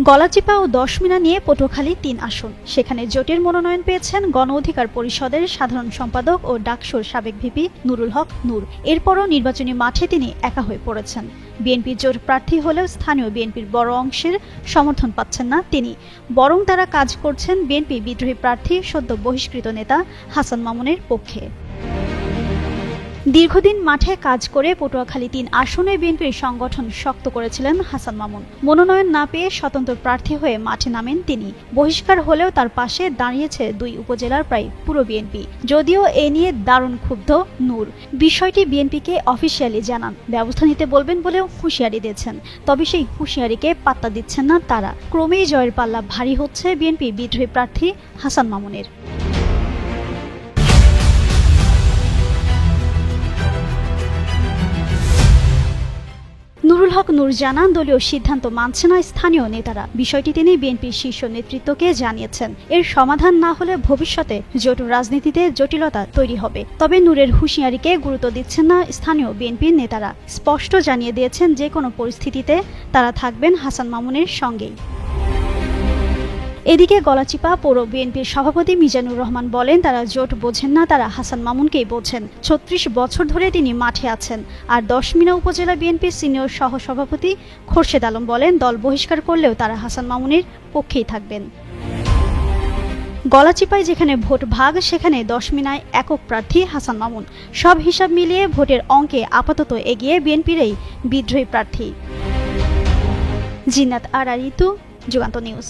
গলাচিপা ও 10 মিনা নিয়ে পটুয়াখালী 3 আসন, সেখানে জোটের মনোনয়ন পেয়েছেন গণ অধিকার পরিষদের সাধারণ সম্পাদক ও ডাকসুর সাবেক ভিপি নুরুল হক নূর। এরপরও নির্বাচনী মাঠে তিনি একা হয়ে পড়েছেন। বিএনপি জোট প্রার্থী হলেও স্থানীয় বিএনপির বড় অংশের সমর্থন পাচ্ছেন না তিনি, বরং তারা কাজ করছেন বিএনপি বিদ্রোহী প্রার্থী সদ্য বহিষ্কৃত নেতা হাসান মামুনের পক্ষে। দীর্ঘদিন মাঠে কাজ করে পটুয়াখালী 3 আসনে বিএনপির সংগঠন শক্ত করেছিলেন হাসান মামুন। মনোনয়ন না পেয়ে স্বতন্ত্র প্রার্থী হয়ে মাঠে নামেন তিনি। বহিষ্কার হলেও তার পাশে দাঁড়িয়েছে 2 উপজেলার প্রায় পুরো বিএনপি। যদিও এ নিয়ে দারুণ ক্ষুব্ধ নূর। বিষয়টি বিএনপিকে অফিসিয়ালি জানান, ব্যবস্থা নিতে বলবেন বলেও হুঁশিয়ারি দিয়েছেন। তবে সেই হুঁশিয়ারিকে পাত্তা দিচ্ছেন না তারা। ক্রমেই জয়ের পাল্লা ভারী হচ্ছে বিএনপি বিদ্রোহী প্রার্থী হাসান মামুনের। নুরুল হক নূর জানান, দলীয় সিদ্ধান্ত মানছে না স্থানীয় নেতারা। বিষয়টি তিনি বিএনপির শীর্ষ নেতৃত্বকে জানিয়েছেন। এর সমাধান না হলে ভবিষ্যতে জোট রাজনীতিতে জটিলতা তৈরি হবে। তবে নূরের হুঁশিয়ারিকে গুরুত্ব দিচ্ছেন না স্থানীয় বিএনপির নেতারা। স্পষ্ট জানিয়ে দিয়েছেন যে কোনো পরিস্থিতিতে তারা থাকবেন হাসান মামুনের সঙ্গেই। এদিকে গলাচিপা পৌর বিএনপির সভাপতি মিজানুর রহমান বলেন, তারা জোট বোঝেন না, তারা হাসান মামুনকেই বোঝেন। 36 বছর ধরে তিনি মাঠে আছেন। আর 10 মিনা উপজেলা বিএনপির সিনিয়র সহ সভাপতি খোরশেদ আলম বলেন, দল বহিষ্কার করলেও তারা হাসান মামুনের পক্ষেই থাকবেন। গলাচিপায় যেখানে ভোট ভাগ, সেখানে 10 মিনায় একক প্রার্থী হাসান মামুন। সব হিসাব মিলিয়ে ভোটের অঙ্কে আপাতত এগিয়ে বিএনপির এই বিদ্রোহী প্রার্থী। জিন্নাত আর ঋতু, যুগান্ত নিউজ।